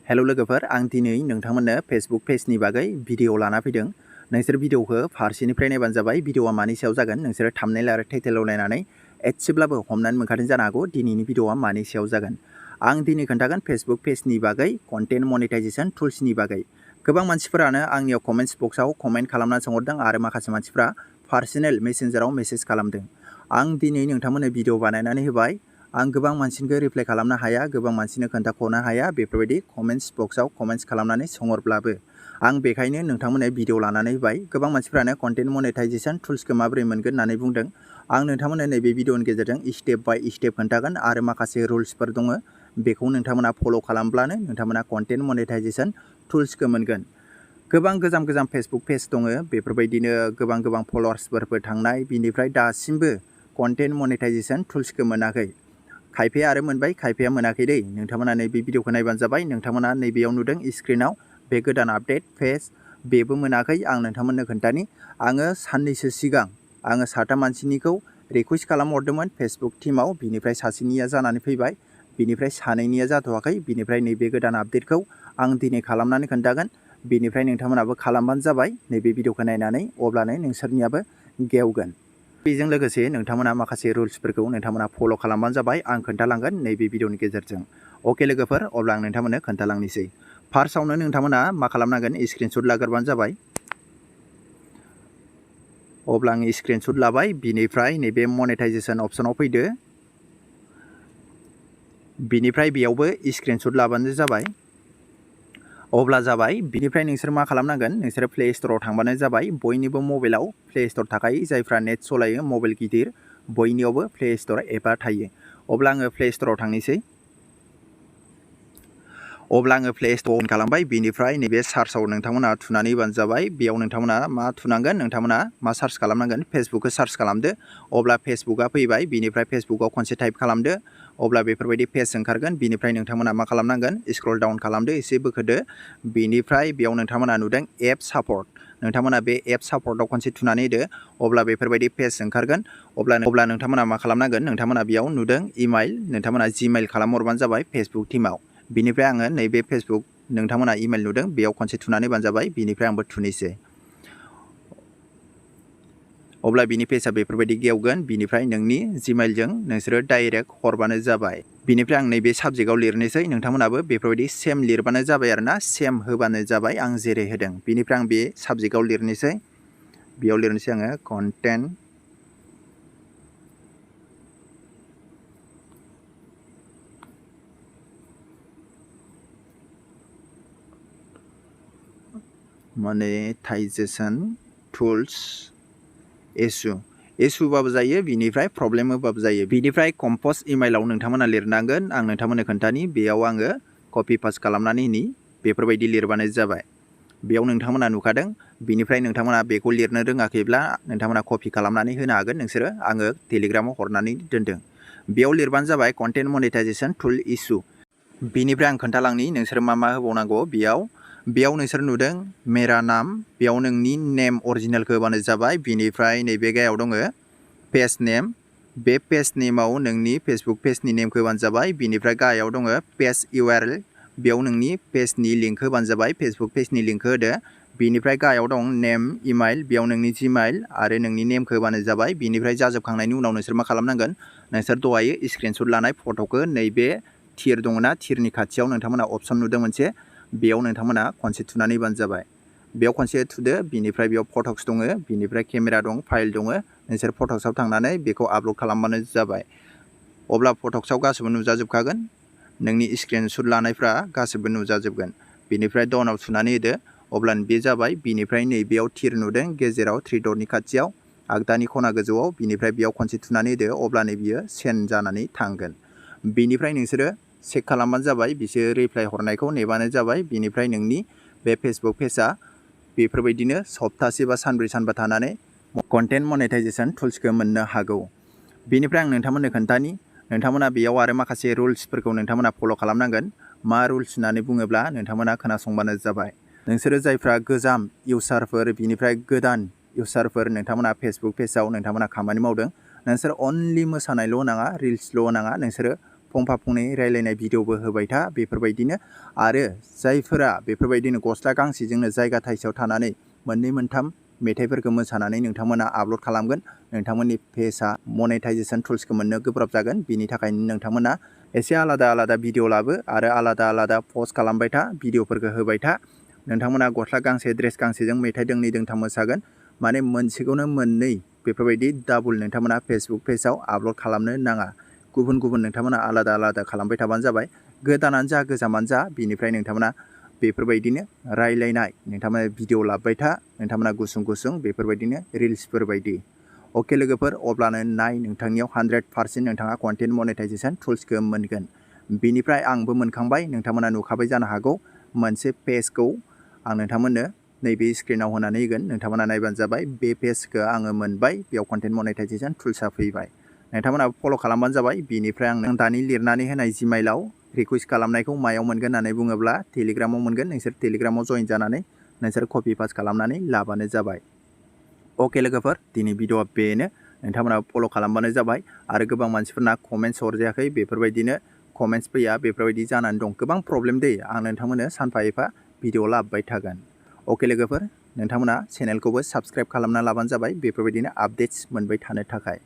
Hello लोगोफोर आं दिनै नोंथांमोननो फेसबुक पेजनि बागै भिडिअ लाना फैदों। नोंसोर भिडिअखौ फारसेनिफ्राय नायबानो जाबाय। भिडिअआ मानि सायाव जागोन नोंसोर थाम्बनेल आरो टाइटेलाव नायनानै एसेब्लाबो हमनानै मोनखादों जानो हागौ दिनैनि भिडिअआ मानि सायाव जागोन। आं दिनै खोन्थागोन फेसबुक पेजनि बागै कन्टेन्ट मनेटाइजेशन टुल्सनि बागै। गोबां मानसिफोरानो आंनियाव कमेन्ट्स बक्सआव कमेन्ट खालामना सोंहरदों आरो माखासे मानसिफ्रा पार्सनेल मेसेन्जाराव मेसेज खालामदों। आं दिनै नोंथांमोननो भिडिअ बानायनानै होबाय। आं गोबां मानसिनिखौ रिप्लाइ खालामनो हाया, गोबां मानसिनो खोन्थाख'नो हाया बेफोरबायदि कमेन्ट्स बक्सआव कमेन्ट्स खालामनानै सोंहरब्लाबो आं बेखायनो नोंथांमोननो भिडिअ लानानै होबाय। गोबां मानसिफ्रानो कन्टेन्ट मनेटाइजेशन टुल्सखौ माबोरै मोनगोन होननानै बुंदों। आं नोंथांमोननो नैबे भिडिअनि गेजेरजों स्टेप बाय स्टेप खोन्थागोन आरो माखासे रुल्सफोर दङ बेखौ नोंथांमोना फल' खालामब्लानो नोंथांमोना कन्टेन्ट मनेटाइजेशन टुल्सखौ मोनगोन। गोबां गोजाम फेसबुक पेज दङ बेफोरबायदिनो गोबां फलोवार्सफोरबो थांनाय, बिनिफ्राय दासिमबो कन्टेन्ट मनेटाइजेशन टुल्सखौ मोनाखै। खायफाया आरो मोनबाय, खायफाया मोनाखै दै। नोंथांमोना नैबे भिडिअखौ नायबानो जाबाय। नोंथांमोना नैबेयाव नुदों स्क्रिनाव बे गोदान आपडेट पेज, बेबो मोनाखै। आं नोंथांमोननो खोन्थानि, आङो साननैसो सिगां आङो 7 मानसिनिखौ रिकुवेस्ट खालामहरदोंमोन फेसबुक टिमाव। बिनिफ्राय सासेनिया जानानै फैबाय, बिनिफ्राय सानैनिया जाथ'वाखै। बिनिफ्राय नैबे गोदान आपडेटखौ आं दिनै खालामनानै खोन्थागोन। बिनिफ्राय नोंथांमोनाबो खालामबानो जाबाय नैबे भिडिअखौ नायनानै, अब्लानो नोंसोरनियाबो गेवगोन। बेजों लोगोसे नोंथांमोना माखासे रुल्सफोरखौ नोंथांमोना फल' खालामबानो जाबाय। आं खोन्थालांगोन नैबे भिडिअनि गेजेरजों। अके लोगोफोर, अब्ला आं नोंथांमोननो खोन्थालांनोसै। फार्स्टआवनो नोंथांमोना मा खालामनांगोन, स्क्रिनशट लाग्रोबानो जाबाय। अब्ला आं स्क्रिनशट लाबाय। बिनिफ्राय नैबे मनेटाइजेशन अपसनाव फैदो। बिनिफ्राय बेयावबो स्क्रिनशट लाबानो जाबाय। अब्ला जाबाय। बिनिफ्राय नोंसोर मा खालामनांगोन, नोंसोर प्ले स्ट'राव थांबानो जाबाय। बयनिबो मबाइलाव प्ले स्ट'र थाखायो, जायफ्रा नेट सलायो मबाइल गिदिर बयनियावबो प्ले स्ट'र एपआ थायो। अब्ला आङो प्ले स्ट'राव थांनोसै। अब्ला आङो प्ले स्ट'र अन खालामबाय। बिनिफ्राय नैबे सार्चआव नोंथांमोना थुनानै होबानो जाबाय। बेयाव नोंथांमोना मा थुनांगोन, नोंथांमोना मा सार्च खालामनांगोन, फेसबुकखौ सार्च खालामदो। अब्ला फेसबुकआ फैबाय। बिनिफ्राय फेसबुकआव खनसे टाइप खालामदो। अब्ला बेफोरबायदि पेज ओंखारगोन। बिनिफ्राय नोंथांमोना मा खालामनांगोन, स्क्रल डाउन खालामदो, एसे बोखोदो। बिनिफ्राय बेयाव नोंथांमोना नुदों एप सापर्ट। नोंथांमोना बे एप सापर्टआव खनसे थुनानै होदो। अब्ला बेफोरबायदि पेज ओंखारगोन। अब्ला नोंथांमोना मा खालामनांगोन, नोंथांमोना बेयाव नुदों इमेल, नोंथांमोना जिमेल खालामहरबानो जाबाय फेसबुक टिमाव। बिनिफ्राय आङो नैबे फेसबुक नोंथांमोना इमेल नुदों बेयाव खनसे थुनानै होबानो जाबाय। बिनिफ्राय आंबो थुनोसै। अब्ला बिनि पेजआ बेफोरबायदि गेवगोन। बिनिफ्राय नोंनि जिमेलजों नोंसोरो डाइरेक्ट हरबानो जाबाय। बिनिफ्राय आं नैबे साबजेक्टआव लिरनोसै। नोंथांमोनाबो बेफोरबायदि सेम लिरबानो जाबाय आरोना, सेम होबानो जाबाय आं जेरै होदों। बिनिफ्राय आं बे साबजेक्टआव लिरनोसै। बेयाव लिरनोसै आङो कन्टेन्ट मनेटाइजेशन टुल्स एसुबाबो जायो, बिनिफ्राय प्रब्लेम होबाबो जायो। बिनिफ्राय कम्पस्ट इमेलाव नोंथांमोना लिरनांगोन। आं नोंथांमोननो खोन्थानि, बेयाव आङो कपि पास्ट खालामनानै होनि। बेफोरबायदि लिरबानो जाबाय। बेयाव नोंथांमोना नुखादों। बिनिफ्राय नोंथांमोना बेखौ लिरनो रोङाखैब्ला नोंथांमोना कपि खालामनानै होनो हागोन नोंसोरो। आङो टेलिग्रामाव हरनानै दोनदों। बेयाव लिरबानो जाबाय कन्टेन्ट मनेटाइजेशन टुल इस्यु। बिनिफ्राय आं खोन्थालांनि नोंसोर मा होबावनांगौ। बेयाव नोंसोर नुदों मेरा नाम, बेयाव नोंनि नेम अरिजिनेलखौ होबानो जाबाय। बिनिफ्राय नैबे गायाव दङ पेज नेम, बे पेज नेमाव नोंनि फेसबुक पेजनि नेमखौ होबानो जाबाय। बिनिफ्राय गाहायाव दङ पेज URL, बेयाव नोंनि पेजनि लिंक होबानो जाबाय, फेसबुक पेजनि लिंकखौ होदो। बिनिफ्राय गाहायाव दं नेम इमेल, बेयाव नोंनि जिमेल आरो नोंनि नेमखौ होबानो जाबाय। बिनिफ्राय जाजोबखांनायनि उनाव नोंसोर मा खालामनांगोन, नोंसोर दहाय स्क्रिनशट लानाय फट'खौ नैबे थिर दङना, थिरनि खाथियाव नोंथांमोना अपसन नुदों मोनसे, बेयाव नोंथांमोना खनसे थुनानै होबानो जाबाय। बेयाव खनसे थुदो। बिनिफ्राय बेयाव फटक्स दङ, बिनिफ्राय केमेरा दं, फाइल दङ। नोंसोर फटक्सआव थांनानै बेखौ आपल'ड खालामबानो जाबाय। अब्ला फटक्सआव गासैबो नुजाजोबखागोन, नोंनि स्क्रिनशट लानायफ्रा गासैबो नुजाजोबगोन। बिनिफ्राय डाउनाव थुनानै होदो। अब्लानो बे जाबाय। बिनिफ्राय नैबेयाव थिर नुदों गेजेराव 3 डटनि खाथियाव आगदानि खना गोजौआव, बिनिफ्राय बेयाव खनसे थुनानै होदो। अब्लानो बियो सेन्ड जानानै थांगोन। बिनिफ्राय नोंसोरो चेक खालामबानो जाबाय, बिसोर रिप्लाइ हरनायखौ नेबानो जाबाय। बिनिफ्राय नोंनि बे फेसबुक पेजआ बेफोरबायदिनो सप्तासे बा सानब्रै सानबा थानानै कन्टेन्ट मनेटाइजेशन टुल्सखौ मोननो हागौ। बिनिफ्राय आं नोंथांमोननो खोन्थानि, नोंथांमोना बेयाव आरो माखासे रुल्सफोरखौ नोंथांमोना फल' खालामनांगोन। मा रुल्स होननानै बुङोब्ला नोंथांमोना खोनासंबानो जाबाय। नोंसोरो जायफ्रा गोजाम इउसारफोर, बिनिफ्राय गोदान इउसारफोर, नोंथांमोना फेसबुक पेजआव नोंथांमोना खामानि मावदों, नोंसोर अनलि मोसानायल' होनाङा, रिल्सल' होनाङा, नोंसोरो फंफा फंनै रायलायनाय भिडिअबो होबाय था बेफोरबायदिनो आरो जायफोरा बेफोरबायदिनो गस्ला गांसेजोंनो जायगा थाइसेयाव थानानै मोननै मोनथाम मेथाइफोरखौ मोसानानै नोंथांमोना आपल'ड खालामगोन नोंथांमोननि पेजआ मनेटाइजेसन टुल्सखौ मोननो गोब्राब जागोन बिनि थाखायनो नोंथांमोना एसे आलादा भिडिअ लाबो आरो आलादा पस्ट खालामबाय था भिडिअफोरखौ होबाय था नोंथांमोना गस्ला गांसे ड्रेस गांसेजों मेथाइ दोंनै दोंथाम मोसागोन माने मोनसेखौनो मोननै बेफोरबायदि डाबल नोंथांमोना फेसबुक पेजआव आपल'ड खालामनो नाङा गुबुन नोंथांमोना आलादा खालामबाय थाबानो जाबाय गोदानानो जा गोजामानो जा बिनिफ्राय नोंथांमोना बेफोरबायदिनो रायलायनाय नोंथांमोना भिडिअ लाबोबाय था नोंथांमोना गुसुं बेफोरबायदिनो रिल्सफोर बायदि अके लोगोफोर अब्लानो नाय नोंथांनियाव 100% नोंथाङा कन्टेन्ट मनेटाइजेसन टुल्सखौ मोनगोन बिनिफ्राय आंबो मोनखांबाय नोंथांमोना नुखाबाय जानो हागौ मोनसे पेजखौ आं नोंथांमोननो नैबे स्क्रिनाव होनानै होगोन नोंथांमोना नायबानो जाबाय बे पेजखौ आङो मोनबाय बेयाव कन्टेन्ट मनेटाइजेसन टुल्सआ फैबाय नोंथांमोना फल' खालामबानो जाबाय बिनिफ्राय आं दानि लिरनानै होनाय जिमेइलाव रिकुवेस्ट खालामनायखौ मायाव मोनगोन होननानै बुङोब्ला टेलिग्रामाव मोनगोन नोंसोर टेलिग्रामाव जइन जानानै नोंसोर कपि पास्ट खालामनानै लाबानो जाबाय अके लोगोफोर दिनै भिडिअआ बेनो नोंथांमोना फल' खालामबानो जाबाय आरो गोबां मानसिफोरना कमेन्ट्स हरजायाखै बेफोरबायदिनो कमेन्ट्स फैया बेफोरबायदि जानानै दं गोबां प्रब्लेम दै आं नोंथांमोननो सानफा एफा भिडिअ लाबोबाय थागोन अके लोगोफोर नोंथांमोना चेनेलखौबो साबस्क्राइब खालामना लाबानो जाबाय बेफोरबायदिनो आपडेट्स मोनबाय थानो थाखाय